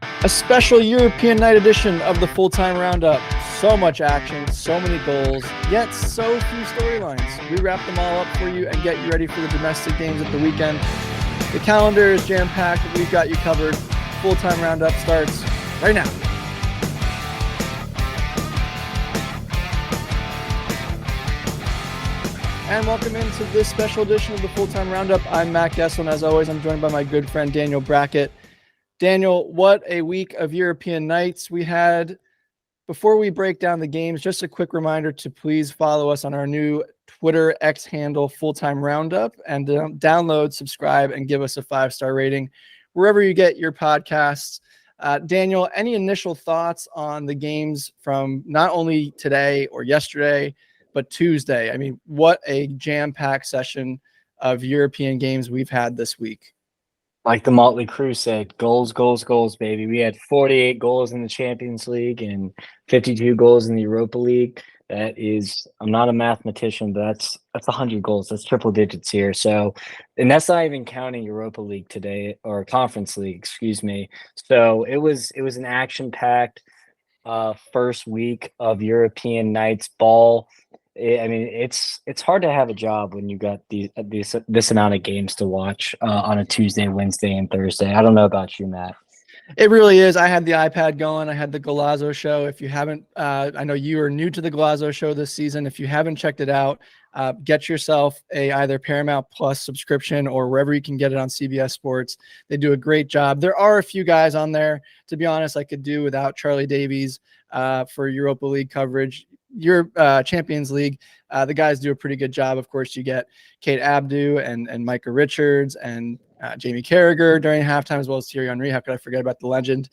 A special European night edition of the full-time roundup. So much action, so many goals, yet so few storylines. We wrap them all up for you and get you ready for the domestic games at the weekend. The calendar is jam-packed. We've got you covered. Full-time roundup starts right now. And welcome into this special edition of the full-time roundup. I'm Matt Gessel, and as always, I'm joined by my good friend Daniel Brackett. Daniel, what a week of European nights we had. Before we break down the games, just a quick reminder to please follow us on our new Twitter X handle, Full-Time Roundup, and download, subscribe, and give us a 5-star rating wherever you get your podcasts. Daniel, any initial thoughts on the games from not only today or yesterday, but Tuesday? I mean, what a jam-packed session of European games we've had this week. Like the Motley Crue said, goals, goals, goals, baby. We had 48 goals in the Champions League and 52 goals in the Europa League. That is, I'm not a mathematician, but that's 100 goals. That's triple digits here. So, and that's not even counting Europa League today, or Conference League, excuse me. So it was an action-packed first week of European nights ball. I mean, it's hard to have a job when you got this amount of games to watch on a Tuesday, Wednesday, and Thursday. I don't know about you, Matt. It really is. I had the iPad going. I had the Golazo show. If you haven't, I know you are new to the Golazo show this season. If you haven't checked it out, get yourself a either Paramount Plus subscription or wherever you can get it on CBS Sports. They do a great job. There are a few guys on there. To be honest, I could do without Charlie Davies for Europa League coverage. Your Champions League, the guys do a pretty good job. Of course, you get Kate Abdu and Micah Richards and Jamie Carragher during halftime, as well as Thierry Henry. How could I forget about the legend?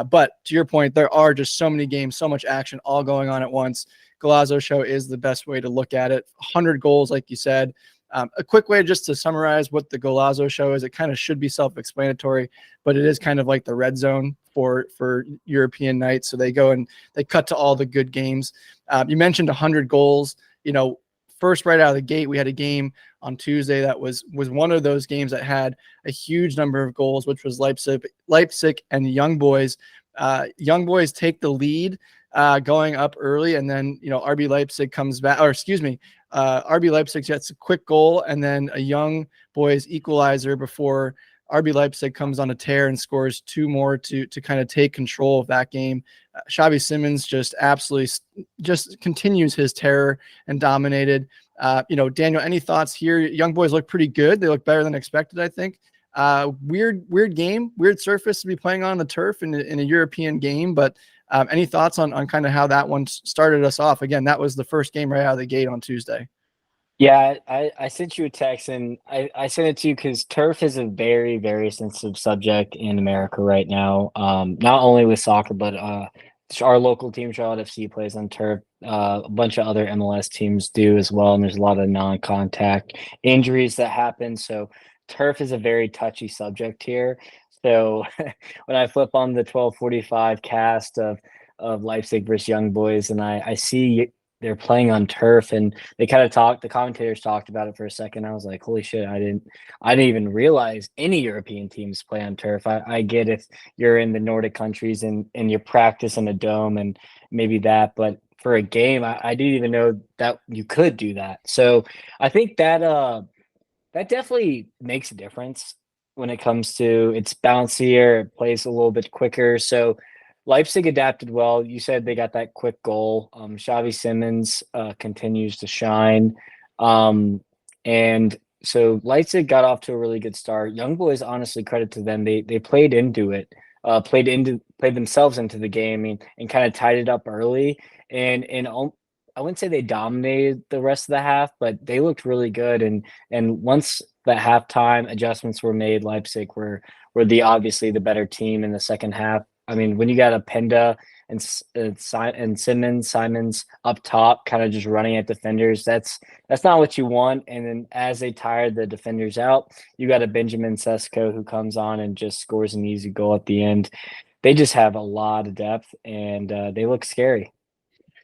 But to your point, there are just so many games, so much action all going on at once. Golazo show is the best way to look at it. 100 goals, like you said. A quick way just to summarize what the Golazo show is, it kind of should be self-explanatory, but it is kind of like the red zone for European nights. So they go and they cut to all the good games. You mentioned 100 goals. You know, first right out of the gate, we had a game on Tuesday that was one of those games that had a huge number of goals, which was Leipzig and Young Boys. Young Boys take the lead going up early, and then, you know, RB Leipzig comes back, or excuse me, RB Leipzig gets a quick goal and then a Young Boys equalizer before RB Leipzig comes on a tear and scores two more to kind of take control of that game. Xavi Simons just absolutely just continues his terror and dominated. You know, Daniel, any thoughts here? Young Boys look pretty good. They look better than expected, I think. Weird game, weird surface to be playing on the turf in a European game, but any thoughts on kind of how that one started us off? Again, that was the first game right out of the gate on Tuesday. Yeah, I sent you a text, and I sent it to you because turf is a very, very sensitive subject in America right now. Not only with soccer, but our local team, Charlotte FC, plays on turf. A bunch of other MLS teams do as well, and there's a lot of non-contact injuries that happen. So turf is a very touchy subject here. So when I flip on the 12:45 cast of Leipzig versus Young Boys, and I see they're playing on turf, and they kind of the commentators talked about it for a second. I was like, holy shit, I didn't even realize any European teams play on turf. I get if you're in the Nordic countries and you practice in a dome and maybe that, but for a game, I didn't even know that you could do that. So I think that that definitely makes a difference when it comes to it's bouncier, it plays a little bit quicker. So Leipzig adapted well. You said they got that quick goal. Xavi Simons continues to shine. And so Leipzig got off to a really good start. Young Boys, honestly, credit to them. They played into it, played themselves into the game and kind of tied it up early. And I wouldn't say they dominated the rest of the half, but they looked really good. And once the halftime adjustments were made, Leipzig were obviously the better team in the second half. I mean, when you got a Penda and Simons up top, kind of just running at defenders, that's not what you want. And then as they tired the defenders out, you got a Benjamin Sesko who comes on and just scores an easy goal at the end. They just have a lot of depth, and they look scary.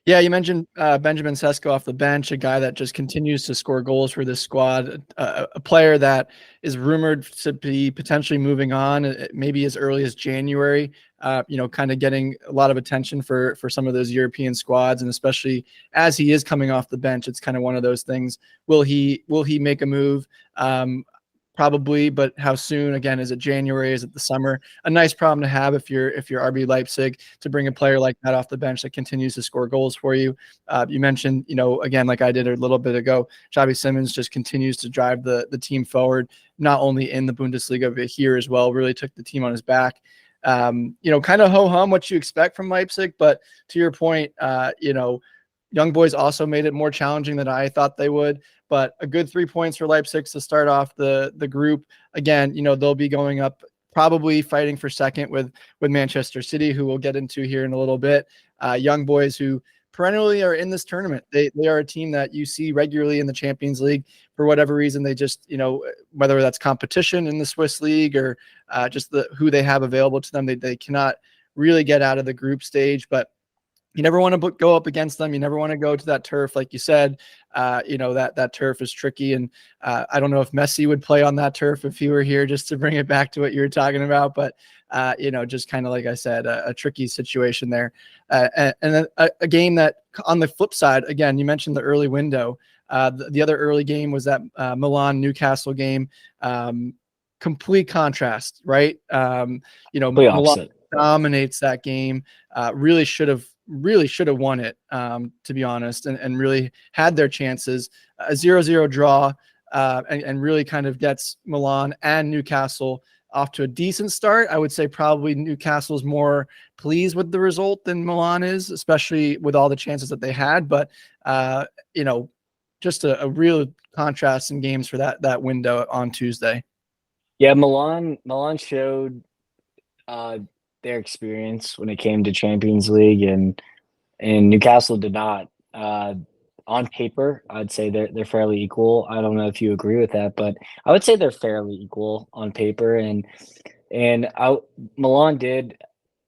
Yeah, you mentioned Benjamin Sesko off the bench, a guy that just continues to score goals for this squad, a player that is rumored to be potentially moving on maybe as early as January. kind of getting a lot of attention for some of those European squads, and especially as he is coming off the bench, it's kind of one of those things. Will he make a move? Probably, but how soon? Again, is it January? Is it the summer? A nice problem to have if you're RB Leipzig, to bring a player like that off the bench that continues to score goals for you. You mentioned, again, like I did a little bit ago, Xavi Simons just continues to drive the team forward, not only in the Bundesliga but here as well. Really took the team on his back. Kind of ho-hum what you expect from Leipzig, but to your point, Young Boys also made it more challenging than I thought they would, but a good 3 points for Leipzig to start off the group. Again, they'll be going up, probably fighting for second with Manchester City, who we'll get into here in a little bit. Young Boys, who perennially are in this tournament. They are a team that you see regularly in the Champions League. For whatever reason, they just, whether that's competition in the Swiss league or just who they have available to them, they cannot really get out of the group stage. But you never want to go up against them. You never want to go to that turf. Like you said, that turf is tricky. And I don't know if Messi would play on that turf if he were here, just to bring it back to what you were talking about. But, just kind of, like I said, a tricky situation there. And then a game that, on the flip side, again, you mentioned the early window. The other early game was that Milan-Newcastle game. Complete contrast, right? Milan dominates that game. Really should have won it, to be honest, and really had their chances. A 0-0 draw, and really kind of gets Milan and Newcastle off to a decent start. I would say probably Newcastle's more pleased with the result than Milan is, especially with all the chances that they had. But, just a real contrast in games for that window on Tuesday. Yeah, Milan showed their experience when it came to Champions League, and Newcastle did not. On paper, I'd say they're fairly equal. I don't know if you agree with that, but I would say they're fairly equal on paper. And Milan did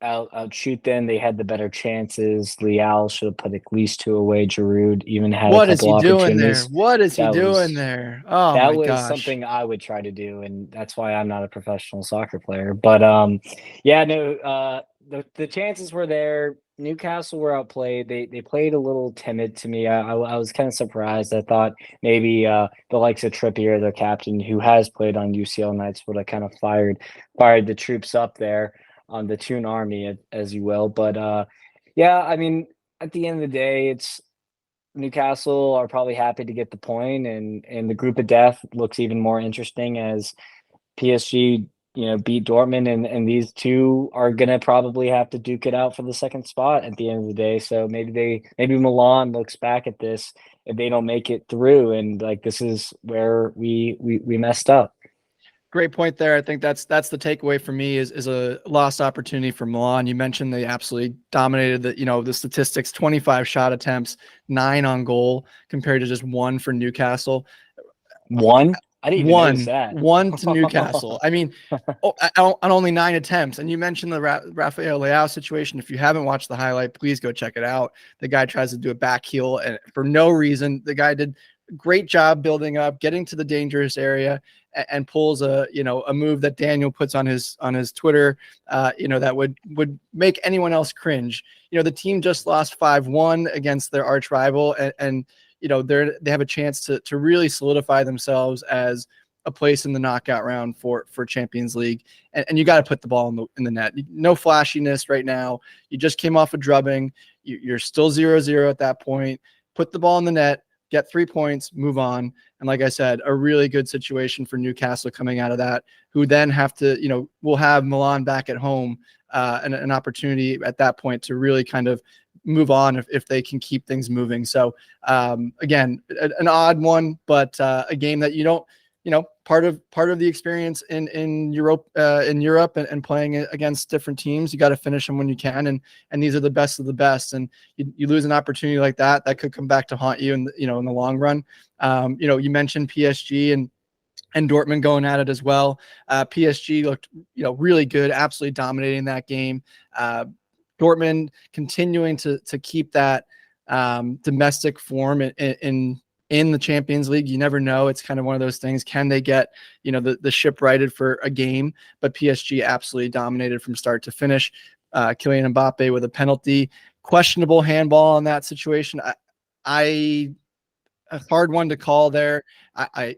outshoot them. They had the better chances. Leal should have put at least 2 away. Giroud even had a couple opportunities. What is he doing there? Oh, that my was gosh. something I would try to do, and that's why I'm not a professional soccer player. But the chances were there. Newcastle were outplayed. They played a little timid to me. I was kind of surprised. I thought maybe the likes of Trippier, their captain, who has played on UCL nights, would have kind of fired the troops up there on the Toon Army, as you will. But I mean, at the end of the day, it's Newcastle are probably happy to get the point, and the group of death looks even more interesting as PSG beat Dortmund, and these two are gonna probably have to duke it out for the second spot at the end of the day. So maybe Milan looks back at this if they don't make it through, and like, this is where we messed up. Great point there. I think that's the takeaway for me is a lost opportunity for Milan. You mentioned they absolutely dominated the statistics: 25 shot attempts, 9 on goal, compared to just 1 for Newcastle. One? I didn't even notice that. 1 to Newcastle. I mean, on only 9 attempts. And you mentioned the Rafael Leao situation. If you haven't watched the highlight, please go check it out. The guy tries to do a back heel, and for no reason. The guy did a great job building up, getting to the dangerous area, and pulls a move that Daniel puts on his Twitter, that would make anyone else cringe. The team just lost 5-1 against their arch rival, and they have a chance to really solidify themselves as a place in the knockout round for Champions League. And you got to put the ball in the net. No flashiness right now. You just came off a drubbing. You're still 0-0 at that point. Put the ball in the net, get 3 points, move on. And like I said, a really good situation for Newcastle coming out of that, who then have to, will have Milan back at home, and an opportunity at that point to really kind of move on if they can keep things moving. So again, an odd one, but a game that you don't, part of the experience in Europe and playing against different teams. You got to finish them when you can, and these are the best of the best. And you lose an opportunity like that could come back to haunt you in the long run. You mentioned PSG and Dortmund going at it as well. PSG looked really good, absolutely dominating that game. Dortmund continuing to keep that domestic form in in the Champions League. You never know. It's kind of one of those things. Can they get, the ship righted for a game? But PSG absolutely dominated from start to finish. Kylian Mbappe with a penalty, questionable handball in that situation. I a hard one to call there.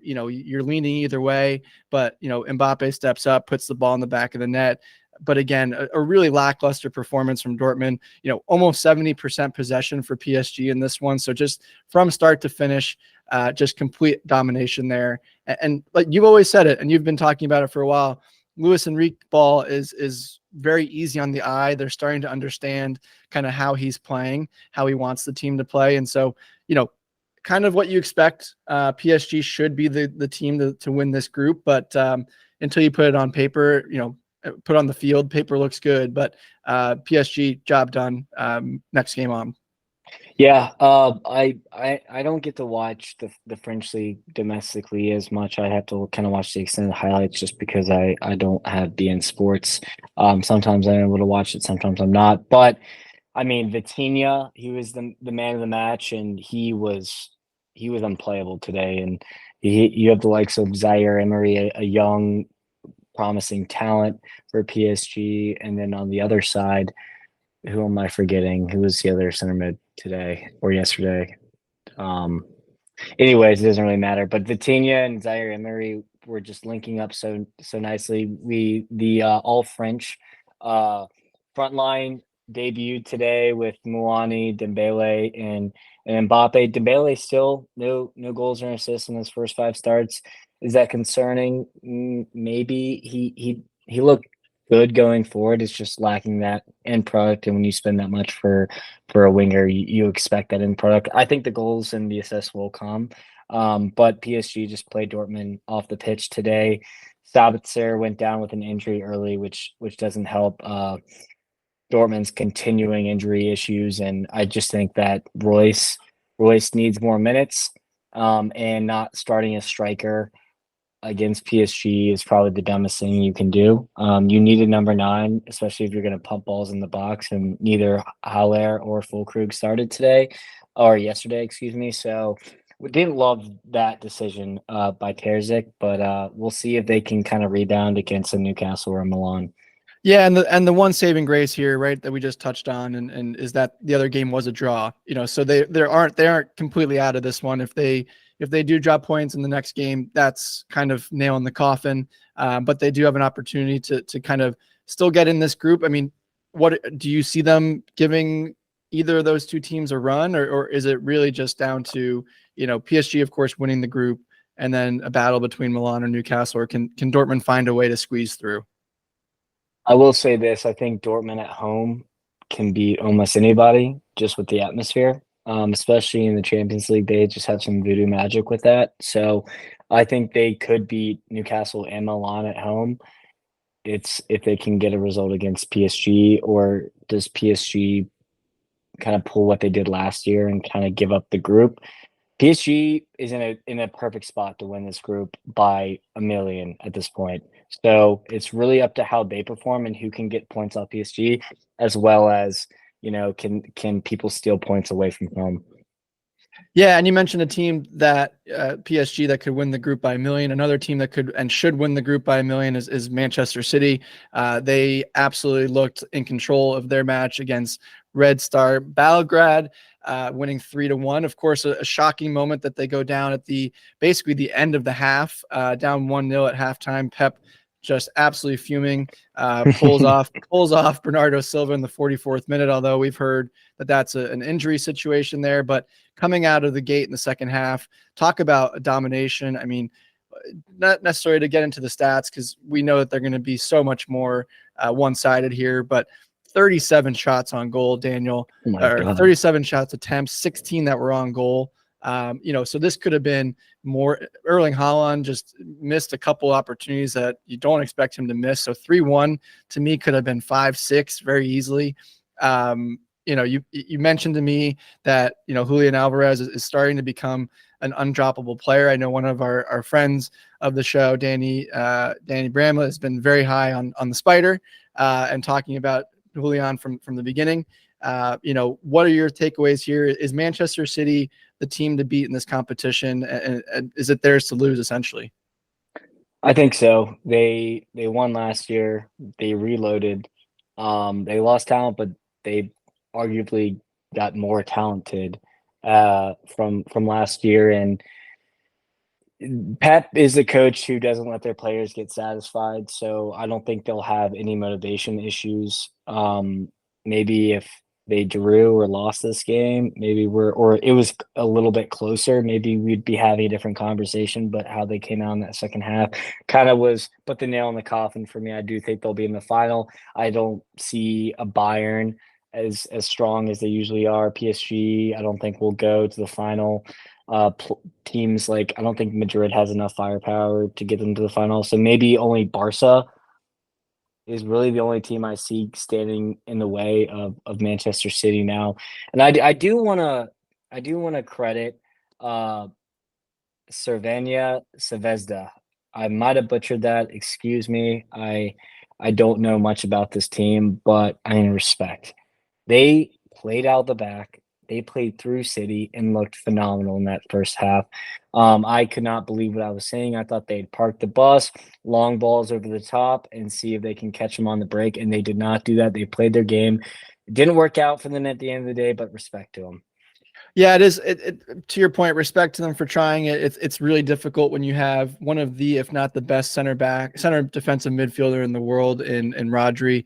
You're leaning either way, but Mbappe steps up, puts the ball in the back of the net. But again, a really lackluster performance from Dortmund. Almost 70% possession for PSG in this one. So just from start to finish, just complete domination there. And like you've always said it, and you've been talking about it for a while, Luis Enrique ball is very easy on the eye. They're starting to understand kind of how he's playing, how he wants the team to play. And so, kind of what you expect. PSG should be the team to win this group, but until you put it on paper, put on the field, paper looks good, but PSG job done. Next game on. Yeah, I don't get to watch the French league domestically as much. I have to kind of watch the extended highlights just because I don't have BN Sports. Sometimes I'm able to watch it, sometimes I'm not. But I mean, Vitinha, he was the man of the match, and he was unplayable today. And you have the likes of Zaire Emery, a young, promising talent for PSG, and then on the other side, who am I forgetting? Who was the other center mid today or yesterday? Anyways, it doesn't really matter. But Vitinha and Zaire Emery were just linking up so nicely. The all French front line debuted today with Muani, Dembele, and Mbappe. Dembele still no goals or assists in his first 5 starts. Is that concerning? Maybe he looked good going forward. It's just lacking that end product, and when you spend that much for a winger, you expect that end product. I think the goals and the assists will come, but PSG just played Dortmund off the pitch today. Sabitzer went down with an injury early, which doesn't help Dortmund's continuing injury issues, and I just think that Royce needs more minutes, and not starting a striker against PSG is probably the dumbest thing you can do. You need a number 9, especially if you're going to pump balls in the box, and neither Haller or Füllkrug started today or yesterday, excuse me. So we didn't love that decision by Terzic, but we'll see if they can kind of rebound against a Newcastle or Milan. Yeah, and the one saving grace here, right, that we just touched on, and is that the other game was a draw. So they aren't completely out of this one. If they do drop points in the next game, that's kind of nail in the coffin. But they do have an opportunity to kind of still get in this group. I mean, what do you see them giving either of those two teams a run, or is it really just down to PSG, of course, winning the group, and then a battle between Milan or Newcastle, or can Dortmund find a way to squeeze through? I will say this: I think Dortmund at home can beat almost anybody just with the atmosphere. Especially in the Champions League, they just have some voodoo magic with that. So I think they could beat Newcastle and Milan at home. It's if they can get a result against PSG, or does PSG kind of pull what they did last year and kind of give up the group? PSG is in a perfect spot to win this group by a million at this point. So it's really up to how they perform and who can get points off PSG, as well as can people steal points away from home. Yeah, and you mentioned a team that PSG that could win the group by a million. Another team that could and should win the group by a million is Manchester City. They absolutely looked in control of their match against Red Star Belgrade, winning 3-1. Of course, a shocking moment that they go down at basically the end of the half, down 1-0 at halftime. Pep just absolutely fuming, pulls off Bernardo Silva in the 44th minute, although we've heard that that's an injury situation there. But coming out of the gate in the second half, talk about a domination. I mean, not necessarily to get into the stats because we know that they're going to be so much more one-sided here, but 37 shots on goal, Daniel, or 37 shots attempts, 16 that were on goal. So this could have been more. Erling Haaland just missed a couple opportunities that you don't expect him to miss. So 3-1 to me could have been 5-6 very easily. You mentioned to me that Julian Alvarez is starting to become an undroppable player. I know one of our friends of the show, Danny Bramlett, has been very high on the Spider and talking about Julian from the beginning. What are your takeaways here? Is Manchester City the team to beat in this competition, and is it theirs to lose essentially? I think so. They won last year. They reloaded. They lost talent, but they arguably got more talented from last year. And Pep is the coach who doesn't let their players get satisfied. So I don't think they'll have any motivation issues. Maybe if they drew or lost this game, or it was a little bit closer, maybe we'd be having a different conversation. But how they came out in that second half kind of put the nail in the coffin for me. I do think they'll be in the final. I don't see a Bayern as strong as they usually are. PSG, I don't think will go to the final. Teams like, I don't think Madrid has enough firepower to get them to the final. So maybe only Barca is really the only team I see standing in the way of Manchester City now. And I do want to credit Cervania Savezda. I might have butchered that. Excuse me. I don't know much about this team, but I respect. They played out the back. They played through City and looked phenomenal in that first half. I could not believe what I was seeing. I thought they'd park the bus, long balls over the top, and see if they can catch them on the break, and they did not do that. They played their game. It didn't work out for them at the end of the day, but respect to them. Yeah, it is. To your point, respect to them for trying it. It's really difficult when you have one of the, if not the best center defensive midfielder in the world in Rodri.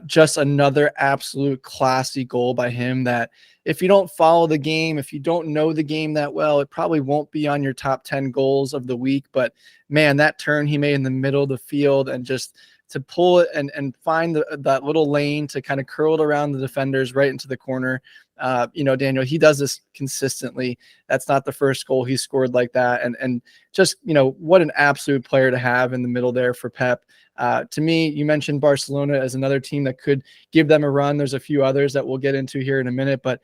Just another absolute classy goal by him that if you don't follow the game, if you don't know the game that well, it probably won't be on your top 10 goals of the week. But man, that turn he made in the middle of the field and just to pull it and find that little lane to kind of curl it around the defenders right into the corner. Daniel, he does this consistently. That's not the first goal he scored like that. And just, what an absolute player to have in the middle there for Pep. To me, you mentioned Barcelona as another team that could give them a run. There's a few others that we'll get into here in a minute, but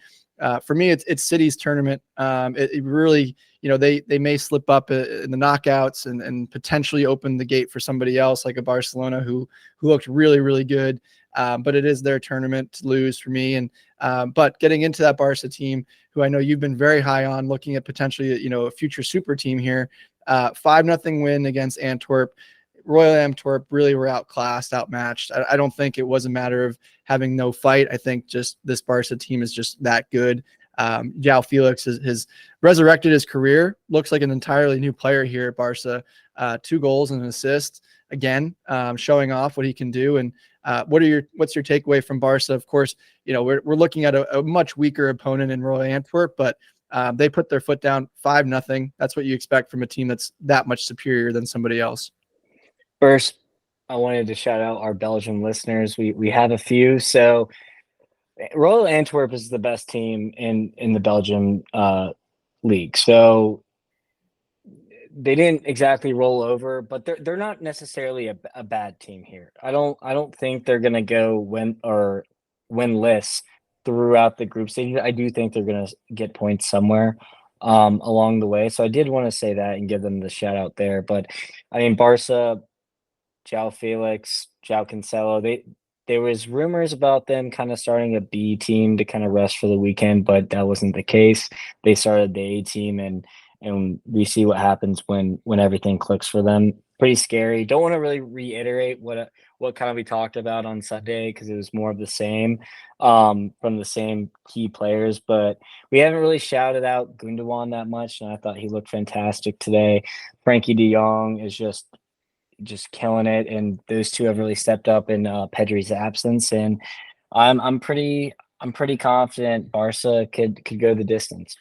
for me, it's City's tournament. It really, they may slip up in the knockouts and potentially open the gate for somebody else like a Barcelona who looked really, really good. But it is their tournament to lose for me. And but getting into that Barca team, who I know you've been very high on, looking at potentially, a future super team here, 5-0 win against Antwerp. Royal Antwerp really were outclassed, outmatched. I don't think it was a matter of having no fight. I think just this Barca team is just that good. João Felix has resurrected his career. Looks like an entirely new player here at Barca. 2 goals and an assist again, showing off what he can do. And what's your takeaway from Barca? Of course, we're looking at a much weaker opponent in Royal Antwerp, but they put their foot down 5-0. That's what you expect from a team that's that much superior than somebody else. First, I wanted to shout out our Belgian listeners. We have a few. So Royal Antwerp is the best team in the Belgian league. So they didn't exactly roll over, but they're not necessarily a bad team here. I don't think they're gonna go winless throughout the group stage. I do think they're gonna get points somewhere along the way. So I did want to say that and give them the shout out there. But I mean, Barca, João Felix, João Cancelo, there was rumors about them kind of starting a B team to kind of rest for the weekend, but that wasn't the case. They started the A team, and we see what happens when everything clicks for them. Pretty scary. Don't want to really reiterate what kind of we talked about on Sunday because it was more of the same from the same key players, but we haven't really shouted out Gundogan that much, and I thought he looked fantastic today. Frankie de Jong is just killing it, and those two have really stepped up in Pedri's absence, and I'm pretty confident Barca could go the distance.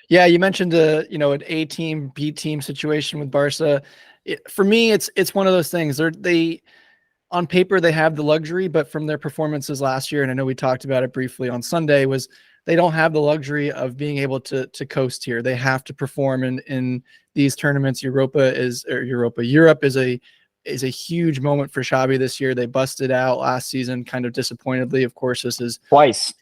Yeah, you mentioned an A team, B team situation with Barca. For me, it's one of those things. They on paper they have the luxury, but from their performances last year, and I know we talked about it briefly on Sunday, was they don't have the luxury of being able to coast here. They have to perform in these tournaments. Europe is a huge moment for Xavi this year. They busted out last season kind of disappointedly. Of course, this is twice,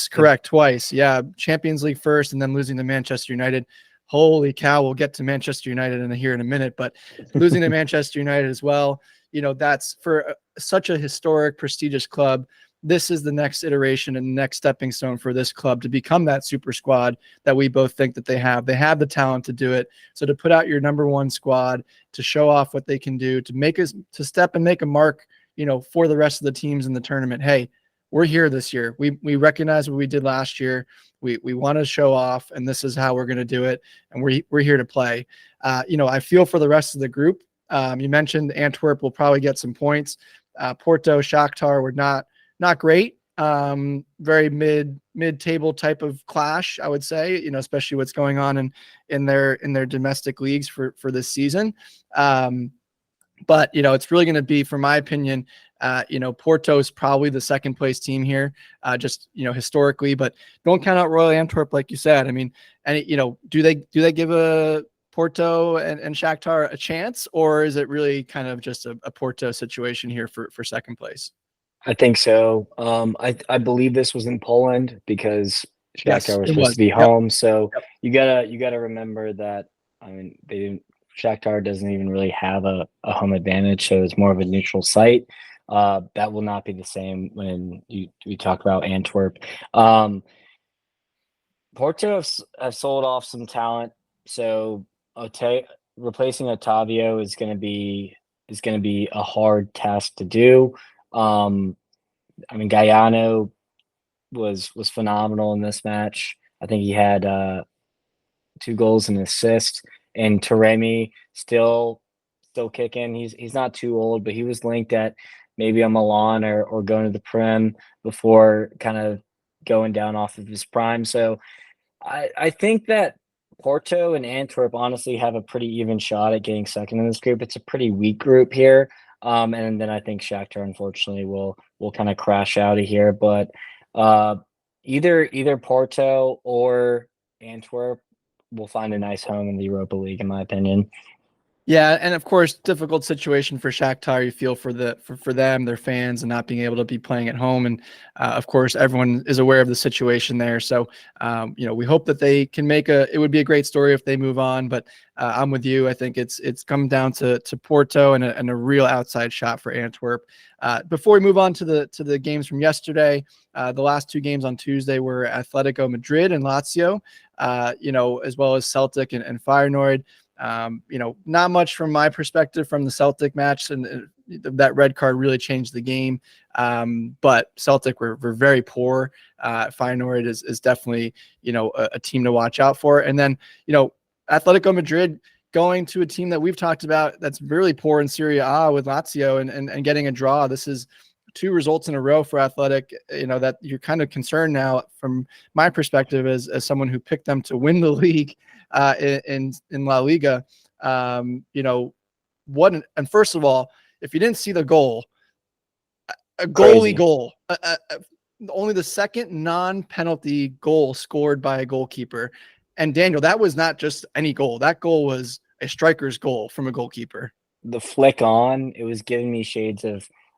correct, twice. Yeah, Champions League first and then losing to Manchester United. Holy cow, we'll get to Manchester United here in a minute, but losing to Manchester United as well, that's for such a historic, prestigious club. this is the next iteration and the next stepping stone for this club to become that super squad that we both think that they have. They have the talent to do it. So to put out your number one squad, to show off what they can do, to step and make a mark, for the rest of the teams in the tournament. Hey, we're here this year. We recognize what we did last year. We want to show off, and this is how we're going to do it. And we're here to play. I feel for the rest of the group. You mentioned Antwerp will probably get some points. Porto, Shakhtar were not great. Very mid-table type of clash, I would say. Especially what's going on in their domestic leagues for this season. But it's really going to be, for my opinion, Porto is probably the second place team here, just historically. But don't count out Royal Antwerp, like you said. I mean, and do they give a Porto and Shakhtar a chance, or is it really kind of just a Porto situation here for second place? I think so. I believe this was in Poland because Shakhtar was supposed to be home. So you gotta remember that. I mean, Shakhtar doesn't even really have a home advantage, so it's more of a neutral site. That will not be the same when we talk about Antwerp. Porto have sold off some talent, so replacing Otavio is going to be a hard task to do. I mean, Galliano was phenomenal in this match. I think he had 2 goals and an assist. And Taremi still kicking. He's not too old, but he was linked at maybe a Milan or going to the Prem before kind of going down off of his prime. So I think that Porto and Antwerp honestly have a pretty even shot at getting second in this group. It's a pretty weak group here. And then I think Shakhtar, unfortunately, will kind of crash out of here. But either Porto or Antwerp will find a nice home in the Europa League, in my opinion. Yeah, and of course, difficult situation for Shakhtar. You feel for them, their fans, and not being able to be playing at home. And of course, everyone is aware of the situation there. So, we hope that they can it would be a great story if they move on. But I'm with you. I think it's come down to Porto and a real outside shot for Antwerp. Before we move on to the games from yesterday, the last 2 games on Tuesday were Atletico Madrid and Lazio, as well as Celtic and Feyenoord. Not much from my perspective from the Celtic match, and that red card really changed the game. But Celtic were very poor. Feyenoord is definitely, a team to watch out for. And then, Atletico Madrid going to a team that we've talked about that's really poor in Serie A with Lazio and getting a draw. This is 2 results in a row for Athletic, that you're kind of concerned now from my perspective as someone who picked them to win the league in La Liga. And first of all, if you didn't see the goal, a goalie goal, only the second non-penalty goal scored by a goalkeeper. And Daniel, that was not just any goal. That goal was a striker's goal from a goalkeeper. The flick on, it was giving me shades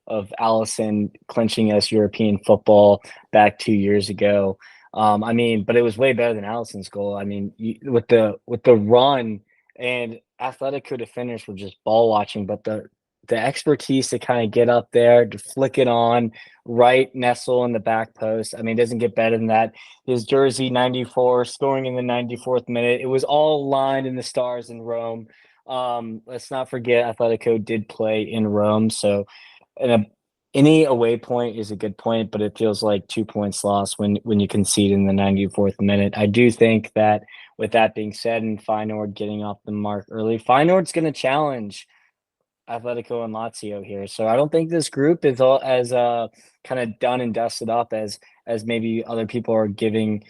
of Allison clinching us European football back 2 years ago. But it was way better than Allison's goal. I mean, with the run, and Atletico defenders were just ball watching, but the expertise to kind of get up there, to flick it on, right nestle in the back post. I mean, it doesn't get better than that. His jersey 94, scoring in the 94th minute. It was all lined in the stars in Rome. Let's not forget Atletico did play in Rome, so any away point is a good point, but it feels like 2 points lost when you concede in the 94th minute. I do think that, with that being said, and Feyenoord getting off the mark early, Feyenoord's going to challenge Atletico and Lazio here. So I don't think this group is all as kind of done and dusted up as maybe other people are giving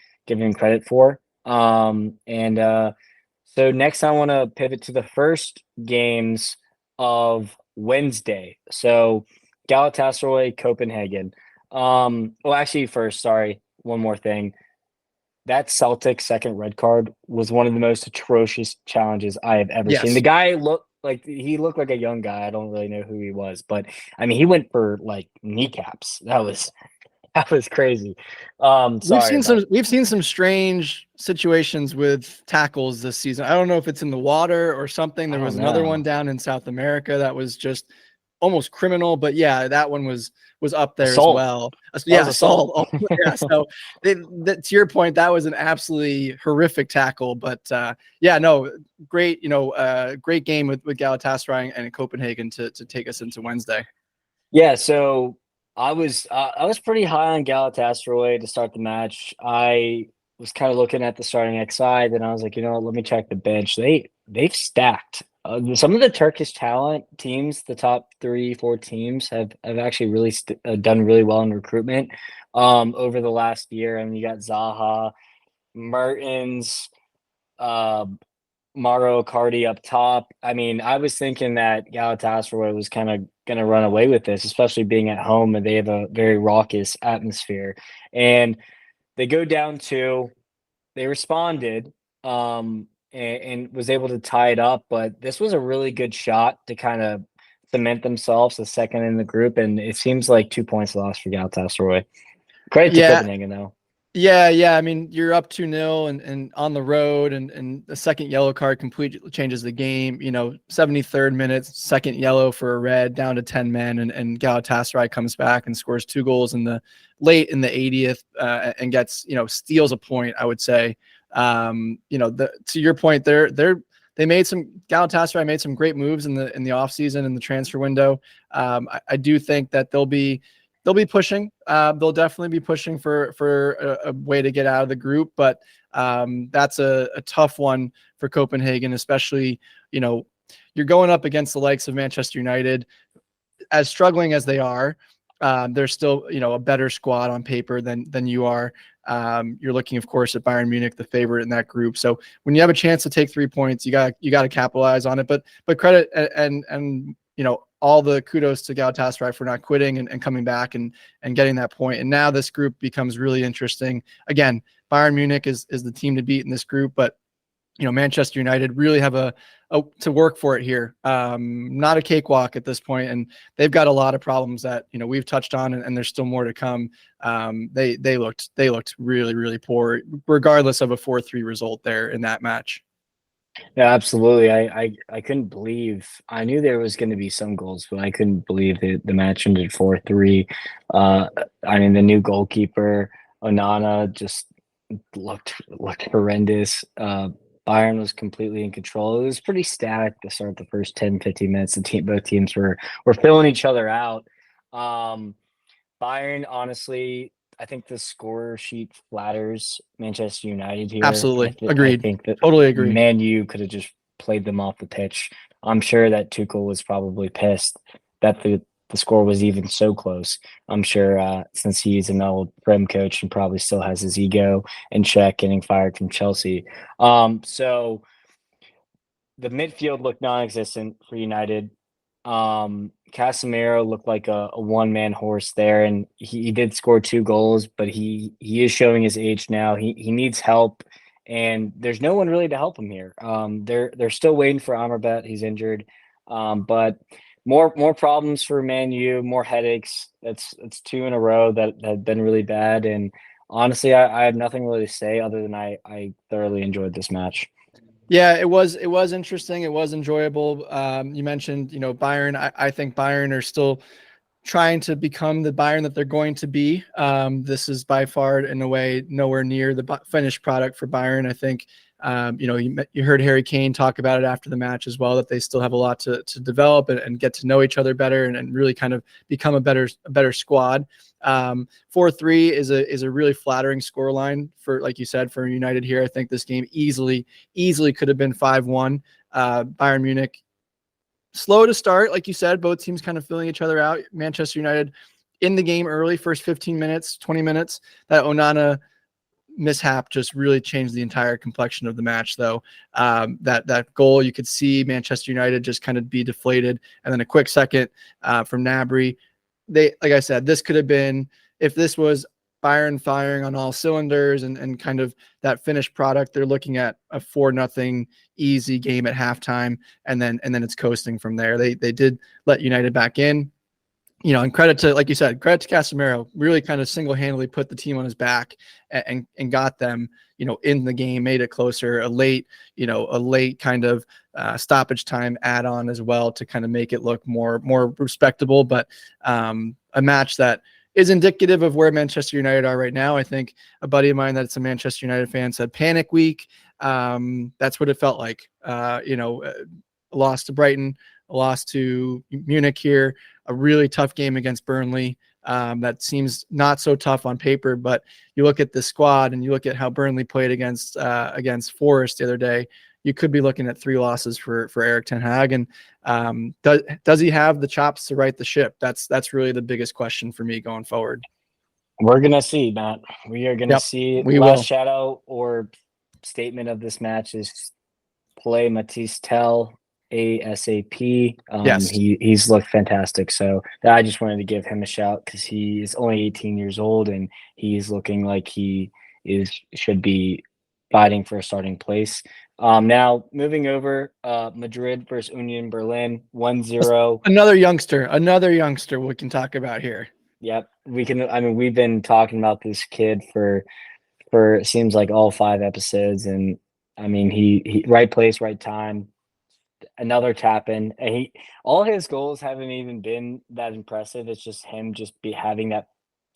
credit for. So next I want to pivot to the first games of Wednesday. So Galatasaray, Copenhagen. First, sorry, one more thing. That Celtic second red card was one of the most atrocious challenges I have ever seen. The guy looked like a young guy. I don't really know who he was, but I mean, he went for like kneecaps. That was crazy. We've seen some strange situations with tackles this season. I don't know if it's in the water or something. There was another one down in South America that was just almost criminal, but yeah, that one was up there Assault. as well. That was Yeah, assault. assault. Yeah, so to your point, that was an absolutely horrific tackle. But yeah, no, great, great game with Galatasaray and Copenhagen to take us into Wednesday. Yeah, so I was pretty high on Galatasaray to start the match. I was kind of looking at the starting XI, then I was like, you know what, let me check the bench. They've stacked. Some of the Turkish talent teams, the top 3, 4 teams, have actually really done really well in recruitment over the last year. I mean, you got Zaha, Mertens, uh, Mauro Icardi up top. I mean, I was thinking that Galatasaray was kind of going to run away with this, especially being at home and they have a very raucous atmosphere. And they go down 2. They responded and was able to tie it up. But this was a really good shot to kind of cement themselves as second in the group. And it seems like 2 points lost for Galatasaray. Credit to Yeah, Copenhagen, though. yeah. I mean, you're up 2-0 and on the road, and the second yellow card completely changes the game. 73rd minute, second yellow for a red, down to 10 men, and Galatasaray comes back and scores 2 goals late in the 80th, and gets, steals a point, I would say. To your point, Galatasaray made some great moves in the offseason, in the transfer window. I do think that they'll be pushing. They'll definitely be pushing for a way to get out of the group, but that's a tough one for Copenhagen, especially, you're going up against the likes of Manchester United. As struggling as they are, they're still, a better squad on paper than you are. You're looking, of course, at Bayern Munich, the favorite in that group. So when you have a chance to take 3 points, you got to capitalize on it. But credit and all the kudos to Galatasaray for not quitting and coming back and getting that point. And now this group becomes really interesting. Again, Bayern Munich is the team to beat in this group, but Manchester United really have to work for it here. Not a cakewalk at this point, and they've got a lot of problems that we've touched on, and there's still more to come. They looked really, really poor, regardless of a 4-3 result there in that match. Yeah, absolutely. I couldn't believe. I knew there was going to be some goals, but I couldn't believe that the match ended 4-3. I mean, the new goalkeeper Onana just looked horrendous. Bayern was completely in control. It was pretty static to start the first 10, 15 minutes. Both teams were filling each other out. Bayern, honestly, I think the score sheet flatters Manchester United here. Absolutely. I Agreed. think that Totally agree. Man U could have just played them off the pitch. I'm sure that Tuchel was probably pissed that the score was even so close. I'm sure since he's an old Prem coach and probably still has his ego in check, getting fired from Chelsea. So the midfield looked non-existent for United. Casemiro looked like a one-man horse there, and he did score 2 goals, but he is showing his age now. He needs help, and there's no one really to help him here. They're still waiting for Amrabat. He's injured, but more problems for Man U, more headaches. It's 2 in a row that have been really bad, and honestly, I have nothing really to say other than I thoroughly enjoyed this match. Yeah, it was interesting. It was enjoyable. You mentioned, Bayern. I think Bayern are still trying to become the Bayern that they're going to be. This is by far, in a way, nowhere near the finished product for Bayern. I think, you heard Harry Kane talk about it after the match as well, that they still have a lot to develop and get to know each other better and really kind of become a better squad. 4-3 is a really flattering scoreline for, like you said, for United here. I think this game easily could have been 5-1. Bayern Munich, slow to start, like you said, both teams kind of filling each other out. Manchester United in the game early, first 15 minutes, 20 minutes. That Onana mishap just really changed the entire complexion of the match, though. That goal, you could see Manchester United just kind of be deflated, and then a quick second from Gnabry. Like I said, this could have been, if this was Bayern firing on all cylinders and kind of that finished product, they're looking at a 4-0 easy game at halftime, and then it's coasting from there. They did let United back in. and credit to, like you said, credit to Casemiro, really kind of single-handedly put the team on his back and got them, in the game, made it closer, a late kind of stoppage time add-on as well to kind of make it look more respectable. But a match that is indicative of where Manchester United are right now. I think a buddy of mine that's a Manchester United fan said panic week. That's what it felt like. A loss to Brighton, a loss to Munich here, a really tough game against Burnley. That seems not so tough on paper, but you look at the squad and you look at how Burnley played against Forest the other day. You could be looking at 3 losses for Eric Ten Hag. And does he have the chops to right the ship? That's really the biggest question for me going forward. We're gonna see, Matt. We are gonna see. We Last will. shout out or statement of this match is play Matisse Tell ASAP. Yes. He's looked fantastic. So I just wanted to give him a shout because he is only 18 years old and he's looking like he should be fighting for a starting place. Now moving over, Madrid versus Union Berlin, 1-0. Another youngster we can talk about here. Yep, we can. I mean, we've been talking about this kid for it seems like all 5 episodes, and I mean, he right place, right time. Another tap in. And all his goals haven't even been that impressive. It's just him having that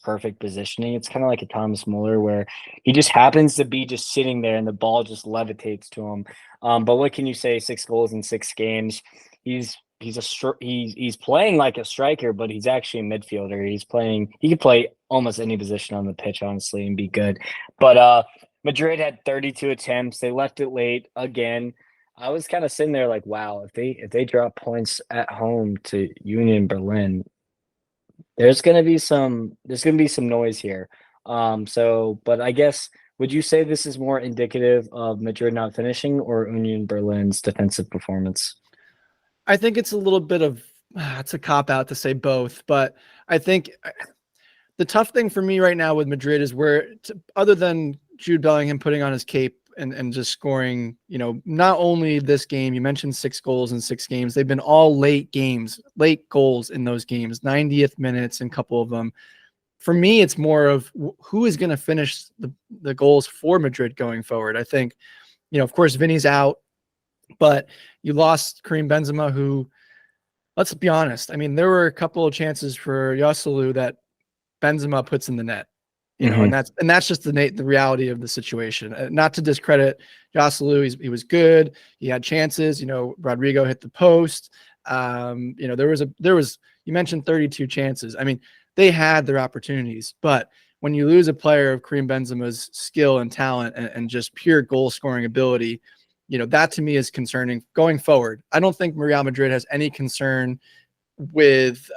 perfect positioning. It's kind of like a Thomas Muller where he just happens to be just sitting there and the ball just levitates to him. But what can you say? 6 goals in 6 games. He's playing like a striker, but he's actually a midfielder. He could play almost any position on the pitch, honestly, and be good. But Madrid had 32 attempts. They left it late again. I was kind of sitting there like, wow, if they drop points at home to Union Berlin, there's gonna be some noise here. But I guess, would you say this is more indicative of Madrid not finishing or Union Berlin's defensive performance? I think it's a little bit of it's a cop out to say both, but I think the tough thing for me right now with Madrid is other than Jude Bellingham putting on his cape and just scoring, not only this game, you mentioned 6 goals in 6 games. They've been all late goals in those games, 90th minutes and a couple of them. For me, it's more of who is going to finish the goals for Madrid going forward. I think, of course, Vinny's out, but you lost Karim Benzema, who, let's be honest, I mean, there were a couple of chances for Joselu that Benzema puts in the net. And that's just the reality of the situation. Not to discredit Joselu, he was good. He had chances. Rodrigo hit the post. There was you mentioned 32 chances. I mean, they had their opportunities, but when you lose a player of Karim Benzema's skill and talent and just pure goal scoring ability, that to me is concerning going forward. I don't think Real Madrid has any concern with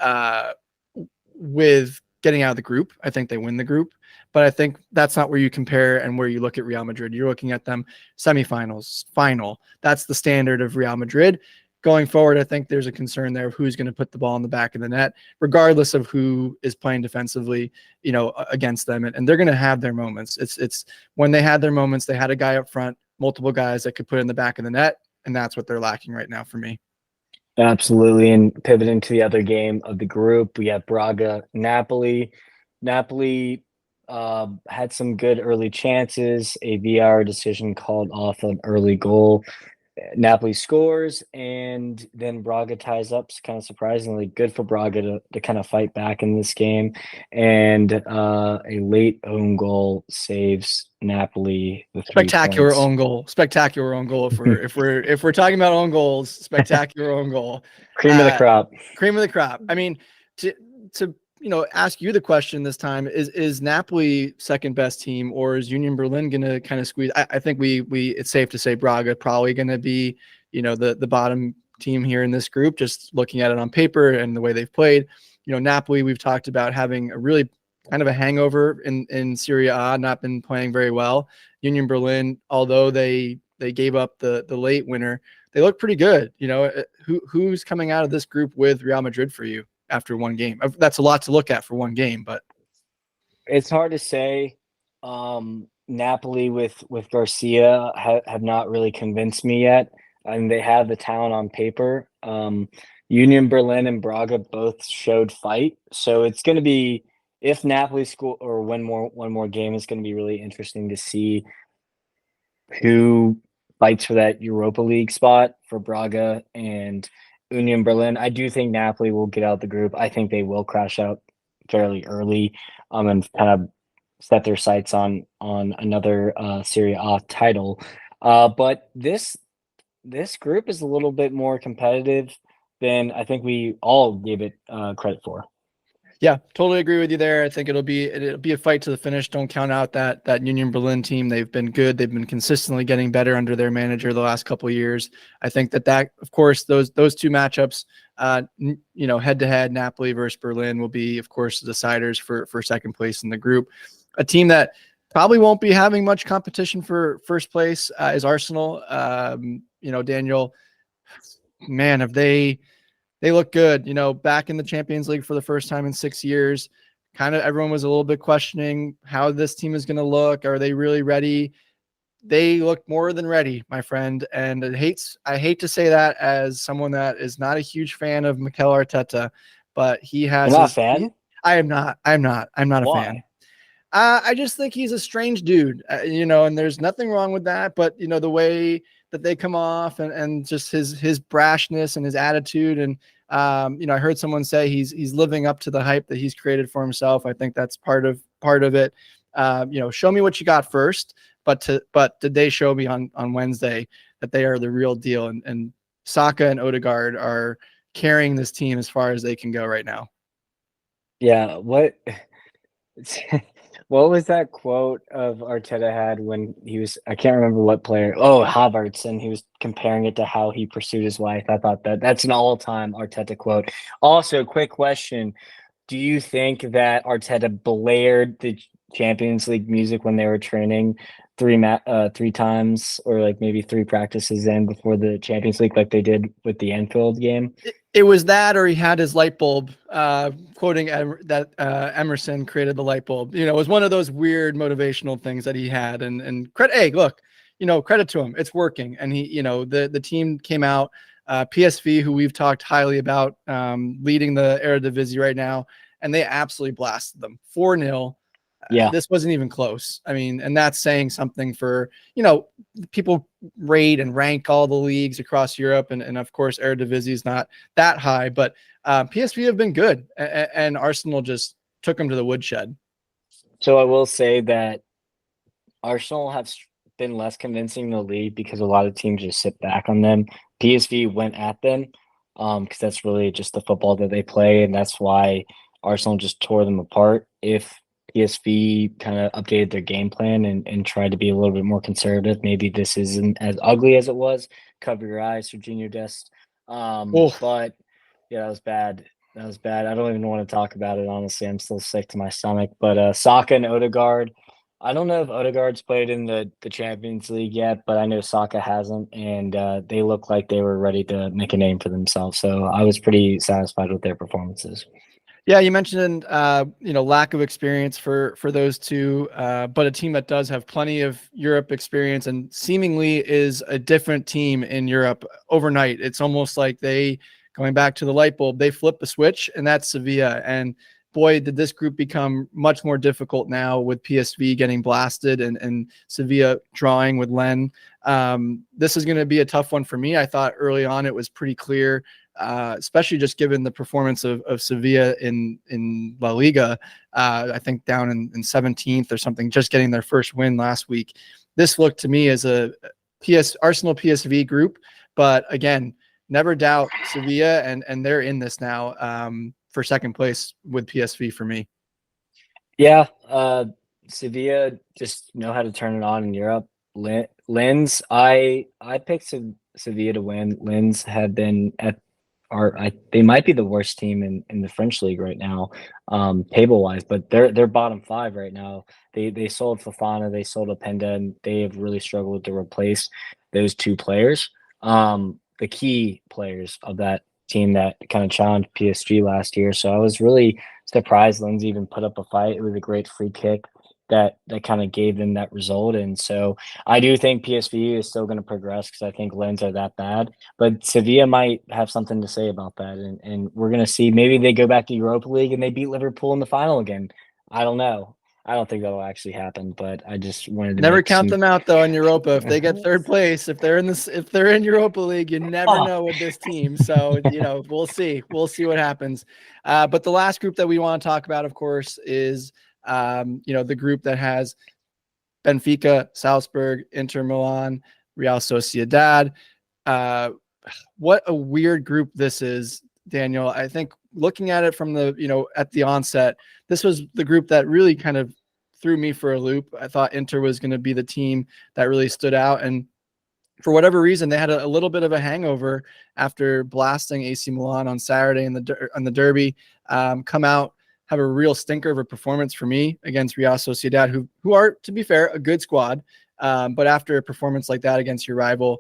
getting out of the group. I think they win the group, but I think that's not where you compare and where you look at Real Madrid. You're looking at them semifinals, final. That's the standard of Real Madrid. Going forward, I think there's a concern there of who's going to put the ball in the back of the net, regardless of who is playing defensively, against them. And they're going to have their moments. It's when they had their moments, they had a guy up front, multiple guys that could put in the back of the net, and that's what they're lacking right now for me. Absolutely. And pivoting to the other game of the group, we have Braga, Napoli. Napoli had some good early chances. A VAR decision called off an early goal. Napoli scores, and then Braga ties up. Kind of surprisingly good for Braga to kind of fight back in this game. And a late own goal saves Napoli with 3 Spectacular points. own goal. Spectacular own goal. If we're talking about own goals, spectacular own goal. Cream of the crop. Cream of the crop. I mean, to ask you the question this time, is Napoli second best team, or is Union Berlin going to kind of squeeze? I think it's safe to say Braga probably going to be, the bottom team here in this group, just looking at it on paper and the way they've played. Napoli, we've talked about having a really kind of a hangover in Serie A, not been playing very well. Union Berlin, although they gave up the late winner, they look pretty good. Who's coming out of this group with Real Madrid for you after one game? That's a lot to look at for one game, but it's hard to say. Napoli with Garcia have not really convinced me yet. I mean, they have the talent on paper. Union Berlin and Braga both showed fight, so it's going to be if Napoli score or one more game, it's going to be really interesting to see who fights for that Europa League spot for Braga and Union Berlin. I do think Napoli will get out the group. I think they will crash out fairly early, and kind of set their sights on another Serie A title. But this group is a little bit more competitive than I think we all gave it credit for. Yeah, totally agree with you there. I think it'll be a fight to the finish. Don't count out that Union Berlin team. They've been good. They've been consistently getting better under their manager the last couple of years. I think that of course those two matchups, head to head, Napoli versus Berlin will be of course the deciders for second place in the group. A team that probably won't be having much competition for first place is Arsenal. Daniel, man, have they look good, back in the Champions League for the first time in 6 years. Kind of everyone was a little bit questioning how this team is going to look. Are they really ready? They look more than ready, my friend. And I hate to say that as someone that is not a huge fan of Mikel Arteta, but he has You're not a fan? I am not. I'm not a Why? fan. I just think he's a strange dude, and there's nothing wrong with that. But, the way that they come off and just his brashness and his attitude. And, I heard someone say he's living up to the hype that he's created for himself. I think that's part of it. Show me what you got first. But did they show me on Wednesday that they are the real deal? And Saka and Odegaard are carrying this team as far as they can go right now. Yeah. What was that quote of Arteta had when he was, I can't remember what player. Oh, Havertz, and he was comparing it to how he pursued his wife. I thought that's an all-time Arteta quote. Also, quick question. Do you think that Arteta blared the Champions League music when they were training three times, or like maybe 3 practices in before the Champions League, like they did with the Anfield game? It was that, or he had his light bulb, quoting that Emerson created the light bulb. It was one of those weird motivational things that he had. And credit, hey, look, credit to him. It's working. And he, the team came out, PSV, who we've talked highly about, leading the Eredivisie right now, and they absolutely blasted them 4-0. Yeah. This wasn't even close. I mean, and that's saying something for, people rate and rank all the leagues across Europe. And of course, Eredivisie is not that high, but PSV have been good, and Arsenal just took them to the woodshed. So I will say that Arsenal have been less convincing in the league because a lot of teams just sit back on them. PSV went at them because that's really just the football that they play, and that's why Arsenal just tore them apart. If PSV kind of updated their game plan and tried to be a little bit more conservative, maybe this isn't as ugly as it was. Cover your eyes, Serginho Dest. But yeah, that was bad. That was bad. I don't even want to talk about it, honestly. I'm still sick to my stomach. But Saka and Odegaard, I don't know if Odegaard's played in the Champions League yet, but I know Saka hasn't, and they look like they were ready to make a name for themselves. So I was pretty satisfied with their performances. Yeah, you mentioned lack of experience for those two, but a team that does have plenty of Europe experience and seemingly is a different team in Europe overnight. It's almost like going back to the light bulb, they flip the switch, and that's Sevilla. And boy, did this group become much more difficult now with PSV getting blasted and Sevilla drawing with Len. This is going to be a tough one for me. I thought early on it was pretty clear. Especially just given the performance of Sevilla in La Liga, I think down in 17th or something, just getting their first win last week. This looked to me as a Arsenal PSV group, but again, never doubt Sevilla, and they're in this now for second place with PSV for me. Yeah, Sevilla just know how to turn it on in Europe. Lens, I picked Sevilla to win. Lens have been they might be the worst team in the French league right now, table wise, but they're bottom 5 right now. They sold Fofana, they sold Openda, and they have really struggled to replace those 2 players. The key players of that team that kind of challenged PSG last year. So I was really surprised Lindsay even put up a fight. It was a great free kick that kind of gave them that result. And so I do think PSV is still going to progress because I think Lens are that bad. But Sevilla might have something to say about that, and we're going to see. Maybe they go back to Europa League and they beat Liverpool in the final again. I don't know. I don't think that'll actually happen, but I just wanted to Never make count some. them out though in Europa. If they get third place, if they're in Europa League, you never Oh, know with this team. So we'll see. We'll see what happens. But the last group that we want to talk about, of course, is the group that has Benfica, Salzburg, Inter Milan, Real Sociedad. What a weird group this is, Daniel. I think looking at it from at the onset, this was the group that really kind of threw me for a loop. I thought Inter was going to be the team that really stood out. And for whatever reason, they had a little bit of a hangover after blasting AC Milan on Saturday in the Derby. Come out, have a real stinker of a performance for me against Real Sociedad, who are, to be fair, a good squad. But after a performance like that against your rival,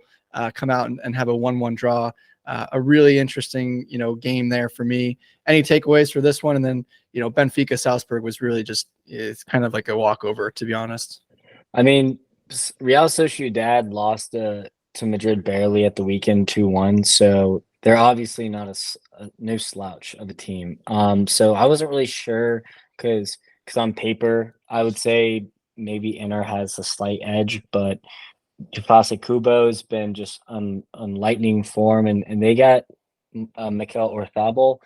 come out and have a 1-1 draw. A really interesting, game there for me. Any takeaways for this one? And then, Benfica Salzburg was really it's kind of like a walkover, to be honest. I mean, Real Sociedad lost to Madrid barely at the weekend 2-1, so they're obviously not no slouch of a team. So I wasn't really sure because on paper I would say maybe Inter has a slight edge, but Tufasa Kubo's been just on lightning form, and they got Mikel Orzabal.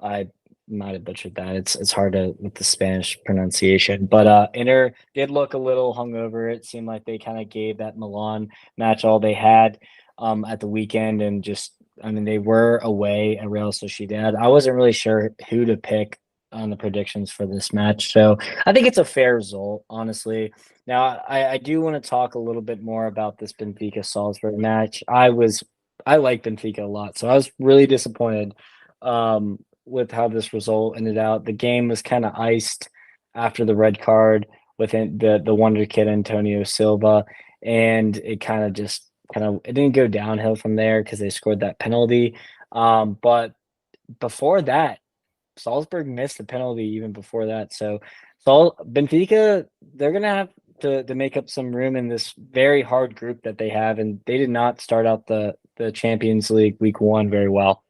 I might have butchered that. It's hard to with the Spanish pronunciation, but Inter did look a little hungover. It seemed like they kind of gave that Milan match all they had at the weekend, and just I mean they were away at Real Sociedad. I wasn't really sure who to pick on the predictions for this match, so I think it's a fair result, honestly. Now, I do want to talk a little bit more about this Benfica Salzburg match. I like Benfica a lot, so I was really disappointed with how this result ended out. The game was kind of iced after the red card with the wonder kid Antonio Silva, and it it didn't go downhill from there because they scored that penalty. But before that, Salzburg missed the penalty even before that. So Benfica, they're gonna have to make up some room in this very hard group that they have, and they did not start out the Champions League week 1 very well.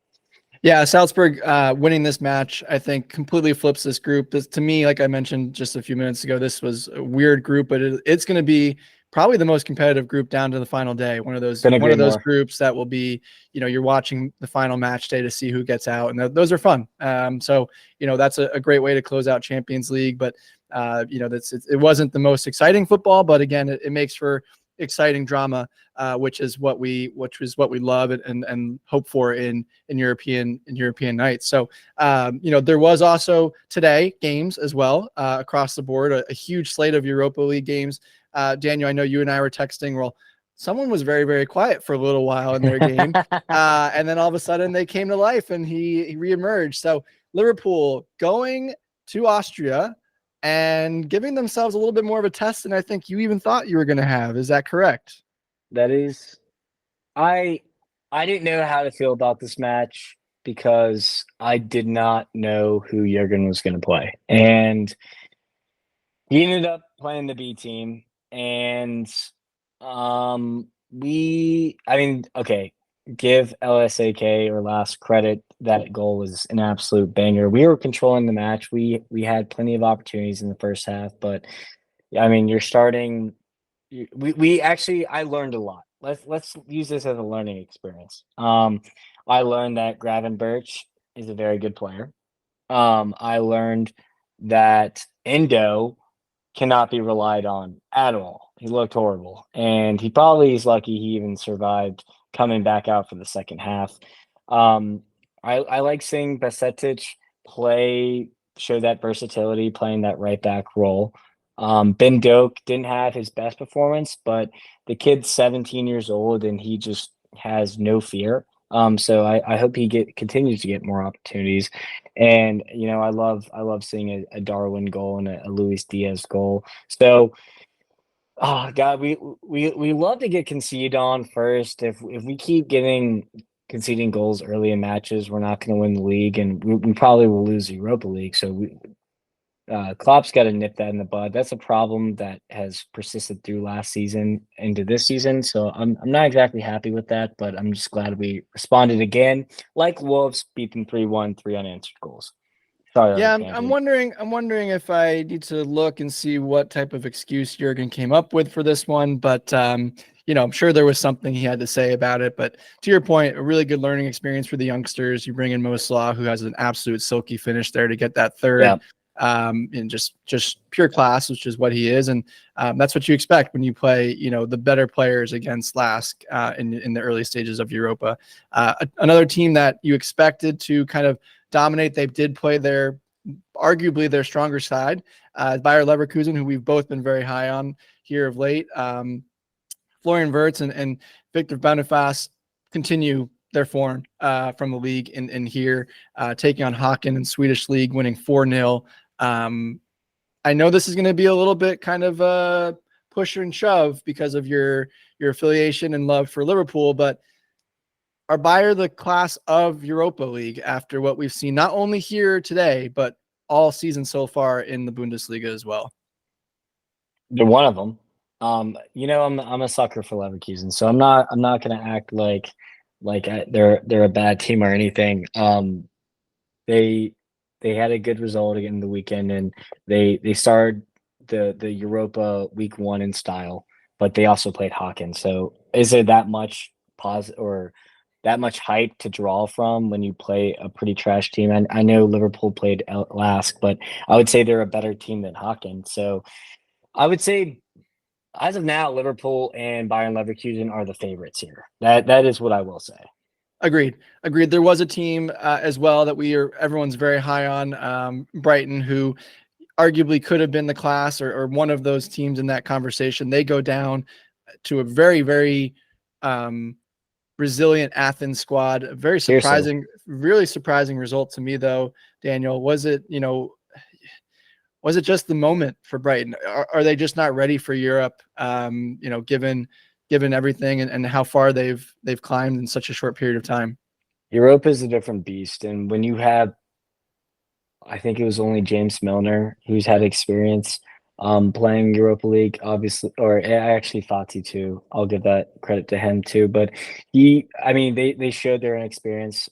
Yeah, Salzburg winning this match, I think, completely flips this group. To me, like I mentioned just a few minutes ago, this was a weird group, but it's going to be probably the most competitive group down to the final day. One of those groups that will be, you're watching the final match day to see who gets out, and those are fun. So that's a great way to close out Champions League. But it wasn't the most exciting football, but again, it makes for exciting drama, which is what we love and hope for in European nights. So there was also today games as well across the board, a huge slate of Europa League games. Daniel, I know you and I were texting. Well, someone was very, very quiet for a little while in their game, and then all of a sudden they came to life and he reemerged. So Liverpool going to Austria and giving themselves a little bit more of a test than I think you even thought you were going to have. Is that correct? That is, I didn't know how to feel about this match because I did not know who Jurgen was going to play, and he ended up playing the B team, and okay, give LSAK or Last credit. That goal was an absolute banger. We were controlling the match. We had plenty of opportunities in the first half, but I mean, you're starting. We actually, I learned a lot. Let's use this as a learning experience. I learned that Gravenberch is a very good player. I learned that Endo cannot be relied on at all. He looked horrible, and he probably is lucky he even survived coming back out for the second half. I like seeing Basetic show that versatility, playing that right back role. Ben Doak didn't have his best performance, but the kid's 17 years old and he just has no fear. So I hope he continues to get more opportunities. And I love seeing a Darwin goal and a Luis Diaz goal. So oh God, we love to get conceded on first. If we keep getting conceding goals early in matches, we're not going to win the league, and we probably will lose the Europa League. So Klopp's got to nip that in the bud. That's a problem that has persisted through last season into this season. So I'm not exactly happy with that, but I'm just glad we responded again, like Wolves, beat them 3-1, three unanswered goals. Sorry, that was Yeah, a I'm, I'm tangent. wondering. I'm wondering if I need to look and see what type of excuse Jurgen came up with for this one. But I'm sure there was something he had to say about it. But to your point, a really good learning experience for the youngsters. You bring in Mo Salah, who has an absolute silky finish there to get that Yeah, third, and just pure class, which is what he is, and that's what you expect when you play, the better players against Lask in the early stages of Europa. Another team that you expected to kind of dominate. They did play arguably their stronger side. Bayer Leverkusen, who we've both been very high on here of late. Florian Wirtz and Victor Boniface continue their form from the league in here, taking on Haken in Swedish league, winning 4-0. I know this is going to be a little bit kind of push and shove because of your affiliation and love for Liverpool, but are Bayer the class of Europa League after what we've seen, not only here today, but all season so far in the Bundesliga as well? they're one of them. I'm a sucker for Leverkusen, so I'm not gonna act like they're a bad team or anything. They they had a good result again the weekend, and they started the Europa week one in style, but they also played Hawkins. So is it that much or that much hype to draw from when you play a pretty trash team? I know Liverpool played Lask, but I would say they're a better team than Hawkins. So I would say as of now, Liverpool and Bayern Leverkusen are the favorites here. That is what I will say. Agreed. Agreed. There was a team as well that everyone's very high on, Brighton, who arguably could have been the class or one of those teams in that conversation. They go down to a very, very resilient Athens squad. A very Seriously. surprising, really surprising result to me, though. Daniel, was it just the moment for Brighton? Are they just not ready for Europe? Given everything and how far they've climbed in such a short period of time. Europa is a different beast, and when you have, I think it was only James Milner who's had experience playing Europa League, obviously, or I actually Fati too. I'll give that credit to him too. But I mean, they showed their inexperience.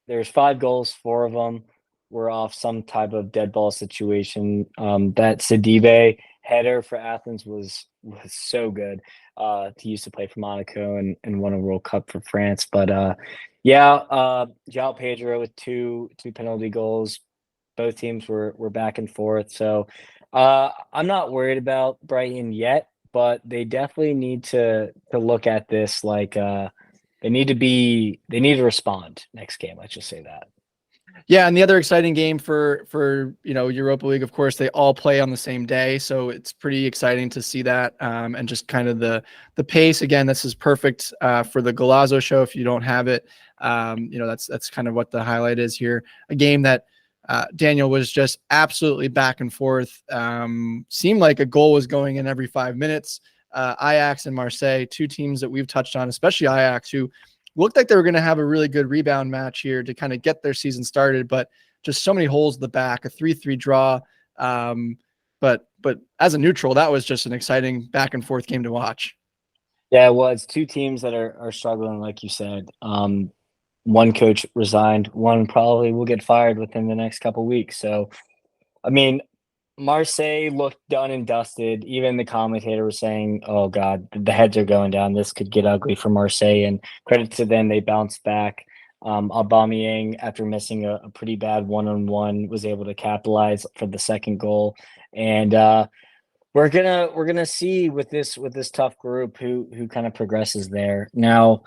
There's 5 goals, 4 of them were off some type of dead ball situation. That Sidibe header for Athens was so good. He used to play for Monaco and won a World Cup for France. But João Pedro with two penalty goals. Both teams were back and forth. So I'm not worried about Brighton yet, but they definitely need to look at this like they need to respond next game. Let's just say that. Yeah, and the other exciting game for Europa League, of course, they all play on the same day, so it's pretty exciting to see that, and just kind of the pace. Again, this is perfect for the Golazo show. If you don't have it, that's kind of what the highlight is here. A game that Daniel was just absolutely back and forth. Seemed like a goal was going in every 5 minutes. Ajax and Marseille, two teams that we've touched on, especially Ajax, who looked like they were going to have a really good rebound match here to kind of get their season started, but just so many holes in the back, a 3-3 draw. But as a neutral, that was just an exciting back and forth game to watch. Yeah, well, it's two teams that are struggling, like you said. One coach resigned, one probably will get fired within the next couple weeks. So, I mean, Marseille looked done and dusted. Even the commentator was saying, "Oh God, the heads are going down. This could get ugly for Marseille." And credit to them, they bounced back. Aubameyang, after missing a pretty bad one-on-one, was able to capitalize for the second goal. And we're gonna see with this tough group who kind of progresses there. Now,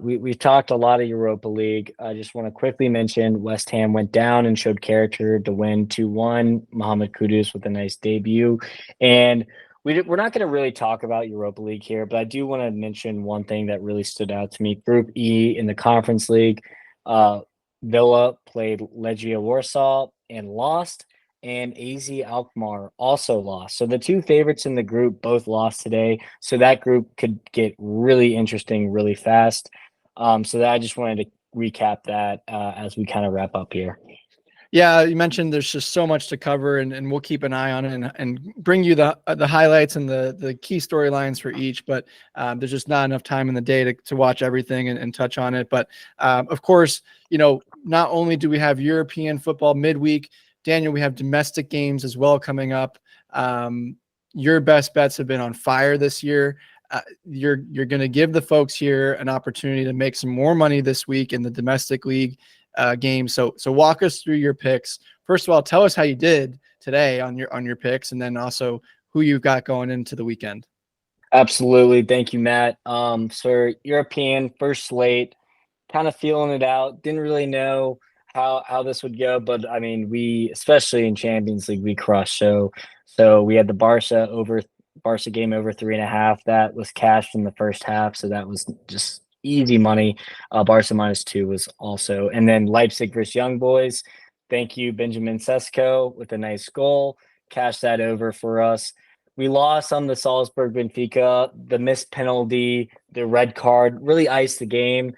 we've talked a lot of Europa League. I just want to quickly mention West Ham went down and showed character to win 2-1. Mohamed Kudus with a nice debut. And we're not going to really talk about Europa League here, but I do want to mention one thing that really stood out to me. Group E in the Conference League, Villa played Legia Warsaw and lost, and AZ Alkmaar also lost. So the two favorites in the group both lost today. So that group could get really interesting really fast. So that I just wanted to recap that as we kind of wrap up here. Yeah, you mentioned there's just so much to cover, and we'll keep an eye on it and bring you the highlights and the key storylines for each. But there's just not enough time in the day to watch everything and touch on it. But of course, not only do we have European football midweek, Daniel, we have domestic games as well coming up. Your best bets have been on fire this year. You're going to give the folks here an opportunity to make some more money this week in the domestic league game. So walk us through your picks. First of all, tell us how you did today on your picks, and then also who you've got going into the weekend. Absolutely. Thank you, Matt. So European first slate, kind of feeling it out. Didn't really know how this would go, but I mean, we, especially in Champions League, we crushed. So we had the Barca game over 3.5. That was cashed in the first half, so that was just easy money. Barca -2 was also, and then Leipzig versus Young Boys. Thank you, Benjamin Sesko, with a nice goal. Cash that over for us. We lost on the Salzburg Benfica. The missed penalty, the red card really iced the game.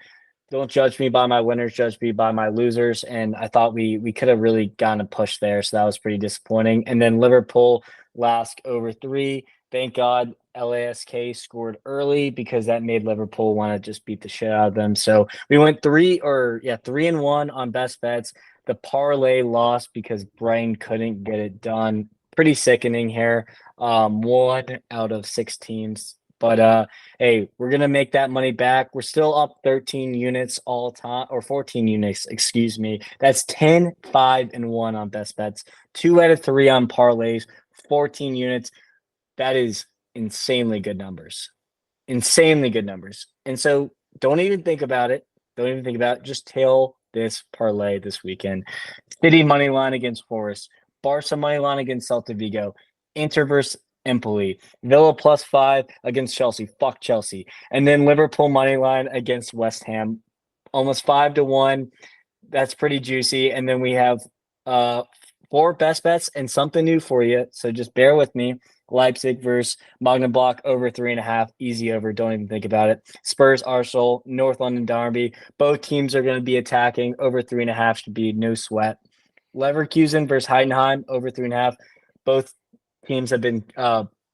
Don't judge me by my winners, judge me by my losers. And I thought we could have really gotten a push there, so that was pretty disappointing. And then Liverpool last over 3. Thank God LASK scored early because that made Liverpool want to just beat the shit out of them. So we went 3-1 on best bets. The parlay lost because Brian couldn't get it done. Pretty sickening here. 1 out of 6 teams. But hey, we're gonna make that money back. We're still up 13 units all time, or 14 units, excuse me. That's 10, 5, and 1 on best bets. 2 out of 3 on parlays, 14 units. That is insanely good numbers. Insanely good numbers. And so don't even think about it. Just tail this parlay this weekend. City money line against Forest. Barca money line against Celta Vigo. Inter versus Empoli. Villa +5 against Chelsea. Fuck Chelsea. And then Liverpool money line against West Ham. Almost 5-1. That's pretty juicy. And then we have 4 best bets and something new for you. So just bear with me. Leipzig versus Magnum Block over 3.5. Easy over. Don't even think about it. Spurs, Arsenal, North London Derby. Both teams are going to be attacking. Over 3.5 should be no sweat. Leverkusen versus Heidenheim over 3.5. Both teams have been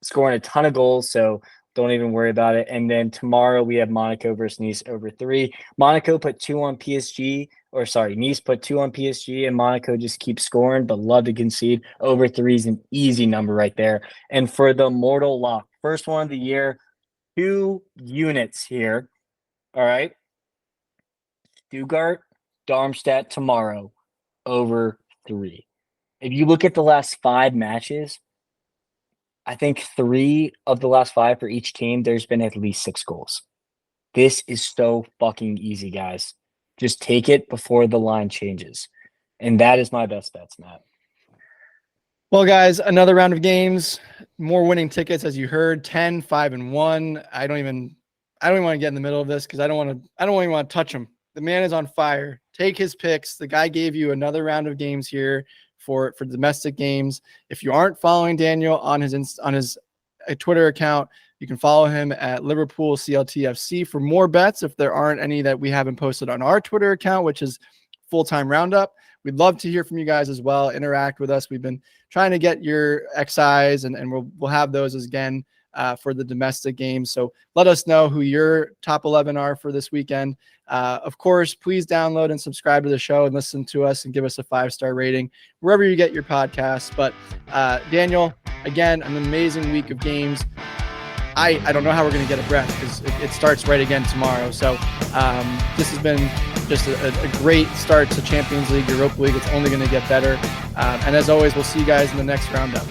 scoring a ton of goals, so don't even worry about it. And then tomorrow we have Monaco versus Nice over 3. Monaco put 2 on PSG, Nice put 2 on PSG, and Monaco just keeps scoring, but love to concede. Over 3 is an easy number right there. And for the mortal lock, first one of the year, 2 units here. All right. Stuttgart, Darmstadt tomorrow, over 3. If you look at the last 5 matches, I think 3 of the last 5 for each team, there's been at least 6 goals. This is so fucking easy, guys. Just take it before the line changes. And that is my best bets, Matt. Well, guys, another round of games, more winning tickets, as you heard, 10, 5, and 1. I don't even want to get in the middle of this because I don't even want to touch him. The man is on fire. Take his picks. The guy gave you another round of games here for domestic games. If you aren't following Daniel on his Twitter account, you can follow him at Liverpool CLTFC for more bets. If there aren't any that we haven't posted on our Twitter account, which is Full-Time Roundup, we'd love to hear from you guys as well. Interact with us. We've been trying to get your XIs, and we'll have those again for the domestic games. So let us know who your top 11 are for this weekend. Of course, please download and subscribe to the show and listen to us and give us a 5-star rating wherever you get your podcasts. But Daniel, again, an amazing week of games. I don't know how we're going to get a breath because it starts right again tomorrow. So this has been just a great start to Champions League, Europa League. It's only going to get better. And as always, we'll see you guys in the next roundup.